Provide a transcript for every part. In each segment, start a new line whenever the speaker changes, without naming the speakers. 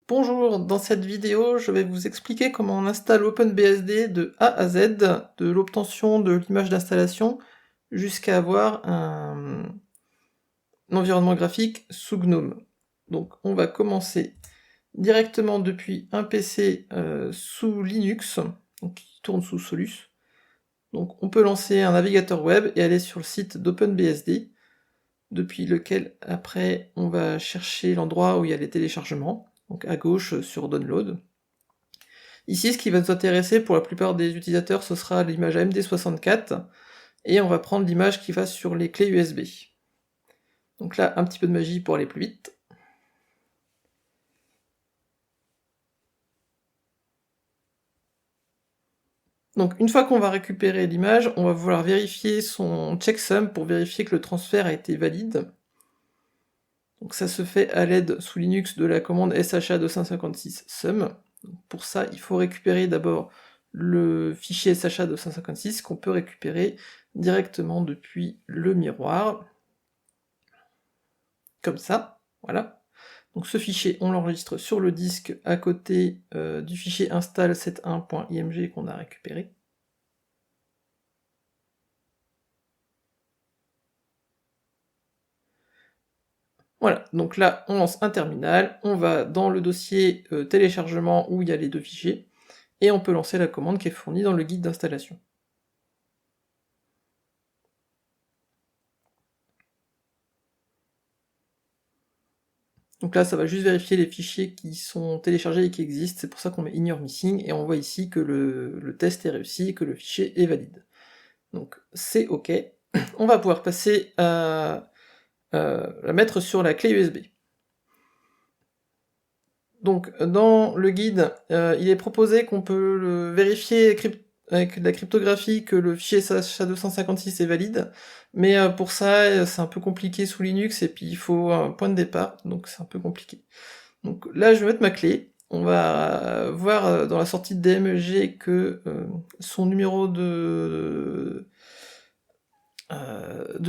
Bonjour, dans cette vidéo, je vais vous expliquer comment on installe OpenBSD de A à Z, de l'obtention de l'image d'installation jusqu'à avoir un environnement graphique sous GNOME. Donc on va commencer directement depuis un PC sous Linux, donc qui tourne sous Solus. Donc on peut lancer un navigateur web et aller sur le site d'OpenBSD, depuis lequel après on va chercher l'endroit où il y a les téléchargements, donc à gauche sur Download. Ici, ce qui va nous intéresser pour la plupart des utilisateurs, ce sera l'image AMD64, et on va prendre l'image qui va sur les clés USB. Donc là, un petit peu de magie pour aller plus vite. Donc une fois qu'on va récupérer l'image, on va vouloir vérifier son checksum pour vérifier que le transfert a été valide. Donc ça se fait à l'aide sous Linux de la commande sha256sum. Pour ça, il faut récupérer d'abord le fichier sha256 qu'on peut récupérer directement depuis le miroir. Comme ça, voilà. Donc ce fichier, on l'enregistre sur le disque à côté du fichier install71.img qu'on a récupéré. Voilà, donc là, on lance un terminal, on va dans le dossier téléchargement où il y a les deux fichiers, et on peut lancer la commande qui est fournie dans le guide d'installation. Donc là, ça va juste vérifier les fichiers qui sont téléchargés et qui existent, c'est pour ça qu'on met ignore missing, et on voit ici que le test est réussi et que le fichier est valide. Donc c'est OK. On va pouvoir passer à la mettre sur la clé USB. Donc dans le guide, il est proposé qu'on peut vérifier avec de la cryptographie que le fichier SHA-256 est valide, mais pour ça, c'est un peu compliqué sous Linux, et puis il faut un point de départ, donc c'est un peu compliqué. Donc là, je vais mettre ma clé. On va voir dans la sortie de DMG que son numéro de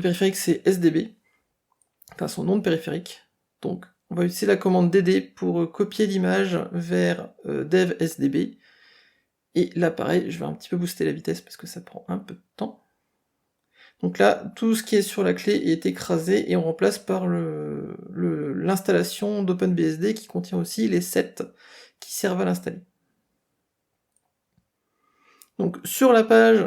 périphérique, c'est SDB, enfin son nom de périphérique. Donc on va utiliser la commande dd pour copier l'image vers dev sdb. Et là, pareil, je vais un petit peu booster la vitesse parce que ça prend un peu de temps. Donc là, tout ce qui est sur la clé est écrasé et on remplace par l'installation d'OpenBSD qui contient aussi les sets qui servent à l'installer. Donc sur la page,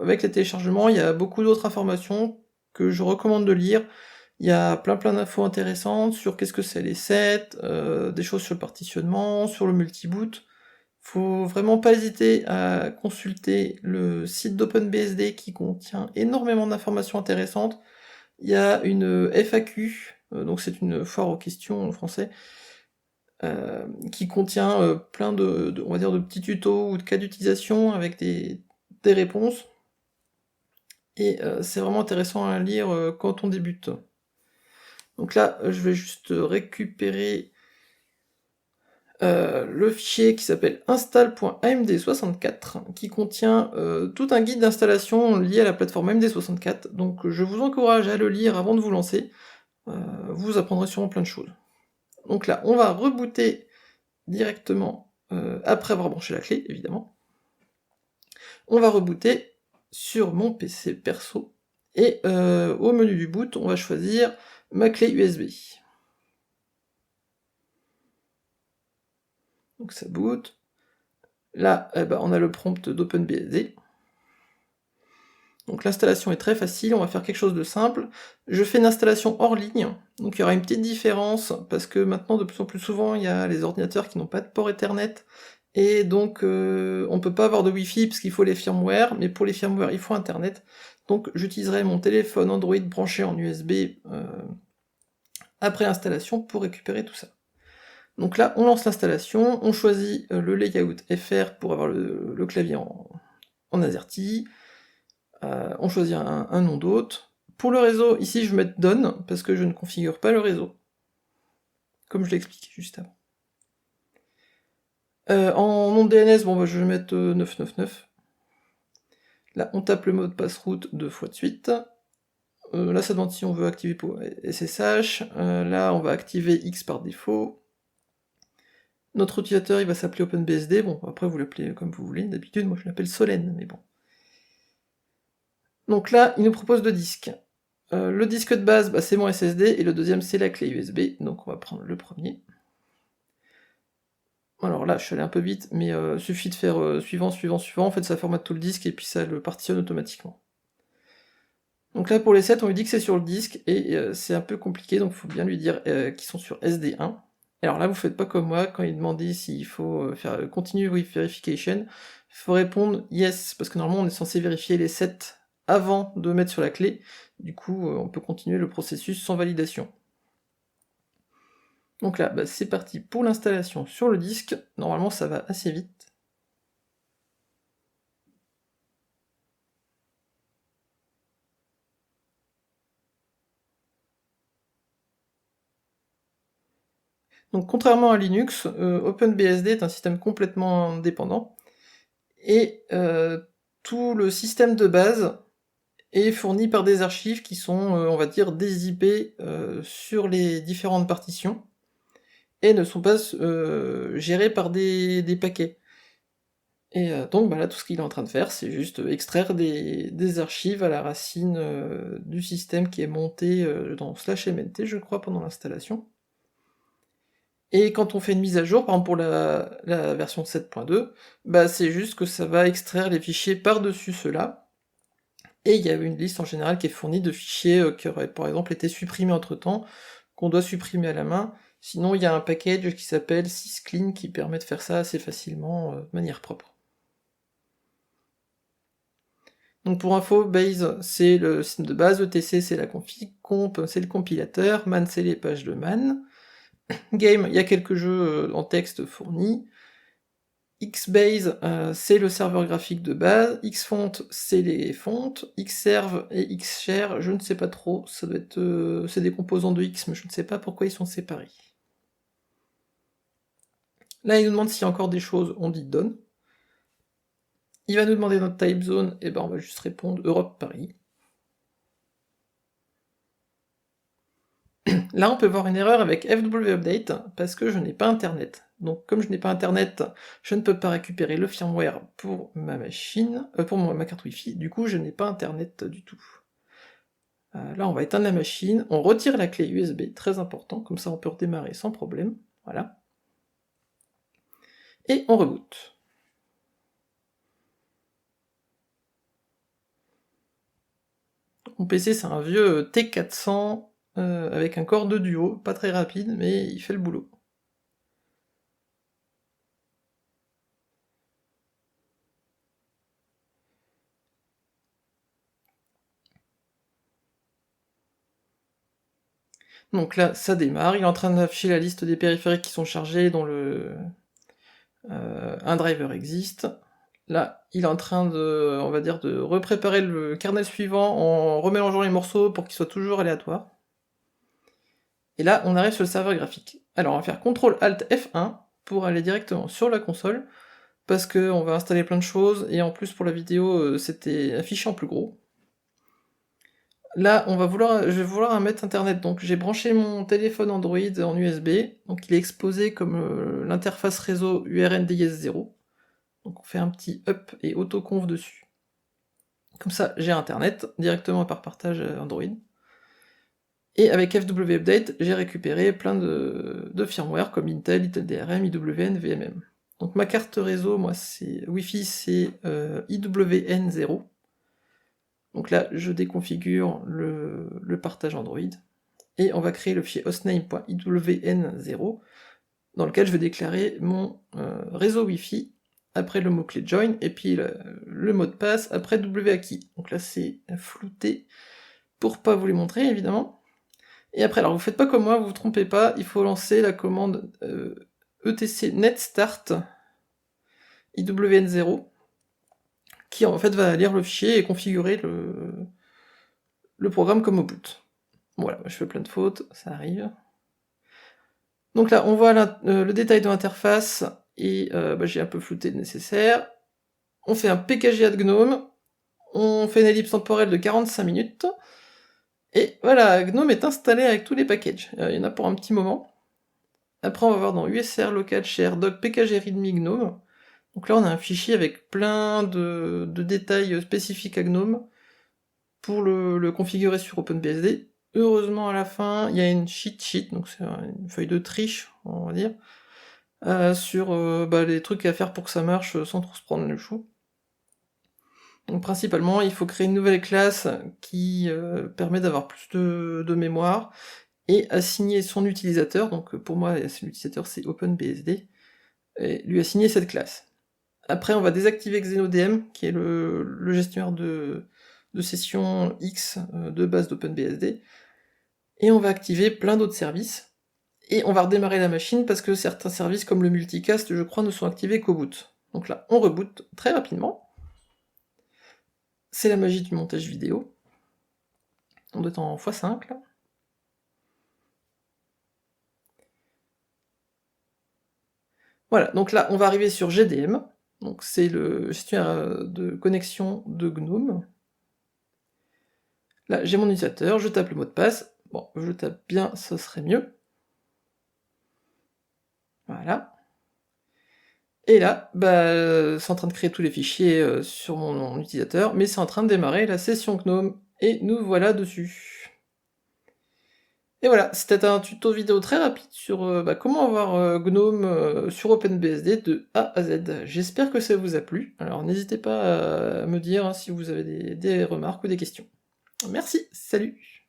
avec les téléchargements, il y a beaucoup d'autres informations que je recommande de lire. Il y a plein d'infos intéressantes sur qu'est-ce que c'est les sets, des choses sur le partitionnement, sur le multiboot. Faut vraiment pas hésiter à consulter le site d'OpenBSD qui contient énormément d'informations intéressantes. Il y a une FAQ, donc c'est une foire aux questions en français, qui contient plein on va dire, de petits tutos ou de cas d'utilisation avec des réponses. Et c'est vraiment intéressant à lire quand on débute. Donc là, je vais juste récupérer le fichier qui s'appelle install.amd64, qui contient tout un guide d'installation lié à la plateforme AMD64, donc je vous encourage à le lire avant de vous lancer, vous apprendrez sûrement plein de choses. Donc là, on va rebooter directement, après avoir branché la clé, évidemment. On va rebooter sur mon PC perso, et au menu du boot, on va choisir ma clé USB. Donc ça boot. Là, on a le prompt d'OpenBSD. Donc l'installation est très facile, on va faire quelque chose de simple. Je fais une installation hors ligne, donc il y aura une petite différence, parce que maintenant, de plus en plus souvent, il y a les ordinateurs qui n'ont pas de port Ethernet, et donc on peut pas avoir de Wi-Fi parce qu'il faut les firmware, mais pour les firmware, il faut Internet. Donc j'utiliserai mon téléphone Android branché en USB après installation pour récupérer tout ça. Donc là, on lance l'installation, on choisit le layout FR pour avoir le clavier en AZERTY, on choisit un nom d'hôte. Pour le réseau, ici je vais mettre Done, parce que je ne configure pas le réseau, comme je l'ai expliqué juste avant. En nom de DNS, je vais mettre 999. Là, on tape le mot de passe route 2 fois de suite. Là, ça demande si on veut activer pour SSH. Là, on va activer X par défaut. Notre utilisateur il va s'appeler OpenBSD, bon après vous l'appelez comme vous voulez, d'habitude moi je l'appelle Solène, mais bon. Donc là, il nous propose deux disques. Le disque de base, c'est mon SSD, et le deuxième c'est la clé USB, donc on va prendre le premier. Alors là, je suis allé un peu vite, mais suffit de faire suivant, suivant, suivant, en fait ça formate tout le disque, et puis ça le partitionne automatiquement. Donc là pour les 7, on lui dit que c'est sur le disque, et c'est un peu compliqué, donc il faut bien lui dire qu'ils sont sur SD1. Alors là, vous faites pas comme moi, quand il demandait s'il faut faire Continue with Verification, il faut répondre Yes, parce que normalement on est censé vérifier les 7 avant de mettre sur la clé, du coup on peut continuer le processus sans validation. Donc là, c'est parti pour l'installation sur le disque, normalement ça va assez vite. Donc contrairement à Linux, OpenBSD est un système complètement indépendant, et tout le système de base est fourni par des archives qui sont, on va dire, dézippées sur les différentes partitions, et ne sont pas gérées par des paquets. Et donc là, tout ce qu'il est en train de faire, c'est juste extraire des archives à la racine du système qui est monté dans /mnt, je crois, pendant l'installation. Et quand on fait une mise à jour, par exemple pour la version 7.2, c'est juste que ça va extraire les fichiers par-dessus ceux-là, et il y a une liste en général qui est fournie de fichiers qui auraient par exemple été supprimés entre-temps, qu'on doit supprimer à la main, sinon il y a un package qui s'appelle sysclean qui permet de faire ça assez facilement, de manière propre. Donc pour info, base c'est le système de base, etc c'est la config, comp c'est le compilateur, man c'est les pages de man, game, il y a quelques jeux en texte fournis, Xbase, c'est le serveur graphique de base, Xfont, c'est les fontes, Xserve et Xshare, je ne sais pas trop, ça doit être... c'est des composants de X, mais je ne sais pas pourquoi ils sont séparés. Là, il nous demande s'il y a encore des choses, on dit done. Il va nous demander notre type zone, et on va juste répondre Europe Paris. Là, on peut voir une erreur avec fwupdate, parce que je n'ai pas internet. Donc comme je n'ai pas internet, je ne peux pas récupérer le firmware pour ma machine, pour ma carte Wi-Fi, du coup je n'ai pas internet du tout. Là on va éteindre la machine, on retire la clé USB, très important, comme ça on peut redémarrer sans problème, voilà. Et on reboot. Mon PC c'est un vieux T400 avec un Core 2 Duo, pas très rapide, mais il fait le boulot. Donc là, ça démarre, il est en train d'afficher la liste des périphériques qui sont chargés, dont un driver existe. Là, il est en train de, on va dire, de repréparer le kernel suivant en remélangeant les morceaux pour qu'il soit toujours aléatoire. Et là, on arrive sur le serveur graphique. Alors, on va faire CTRL-ALT-F1 pour aller directement sur la console, parce qu'on va installer plein de choses, et en plus pour la vidéo, c'était affiché en plus gros. Là, je vais vouloir mettre internet, donc j'ai branché mon téléphone Android en USB, donc il est exposé comme l'interface réseau URNDIS0. Donc on fait un petit up et autoconf dessus. Comme ça, j'ai internet, directement par partage Android. Et avec fwupdate, j'ai récupéré plein de firmware comme Intel, DRM, IWN, VMM. Donc ma carte réseau, moi, c'est Wi-Fi, c'est IWN0. Donc là, je déconfigure le partage Android, et on va créer le fichier hostname.iwn0, dans lequel je vais déclarer mon réseau Wi-Fi, après le mot-clé join, et puis le mot de passe après wAKI. Donc là, c'est flouté, pour pas vous les montrer, évidemment. Et après, alors vous faites pas comme moi, vous vous trompez pas, il faut lancer la commande etc netstart iwn0, qui en fait va lire le fichier et configurer le programme comme au boot. Voilà, je fais plein de fautes, ça arrive. Donc là, on voit le détail de l'interface, et j'ai un peu flouté le nécessaire. On fait un pkg de GNOME, on fait une ellipse temporelle de 45 minutes, et voilà, GNOME est installé avec tous les packages. Il y en a pour un petit moment. Après, on va voir dans USR local share doc pkg readme GNOME. Donc là, on a un fichier avec plein de détails spécifiques à GNOME pour le configurer sur OpenBSD. Heureusement, à la fin, il y a une cheat sheet, donc c'est une feuille de triche, on va dire, sur les trucs à faire pour que ça marche sans trop se prendre le chou. Donc principalement, il faut créer une nouvelle classe qui permet d'avoir plus de mémoire, et assigner son utilisateur, donc pour moi l'utilisateur c'est OpenBSD, et lui assigner cette classe. Après on va désactiver XenoDM, qui est le gestionnaire de session X de base d'OpenBSD, et on va activer plein d'autres services, et on va redémarrer la machine parce que certains services comme le multicast, je crois, ne sont activés qu'au boot. Donc là, on reboot très rapidement. C'est la magie du montage vidéo. On doit être en x5 là. Voilà, donc là, on va arriver sur GDM, donc c'est le gestionnaire de connexion de GNOME. Là, j'ai mon utilisateur, je tape le mot de passe. Bon, je tape bien, ce serait mieux. Voilà. Et là, c'est en train de créer tous les fichiers sur mon utilisateur, mais c'est en train de démarrer la session GNOME, et nous voilà dessus. Et voilà, c'était un tuto vidéo très rapide sur comment avoir GNOME sur OpenBSD de A à Z. J'espère que ça vous a plu, alors n'hésitez pas à me dire si vous avez des remarques ou des questions. Merci, salut!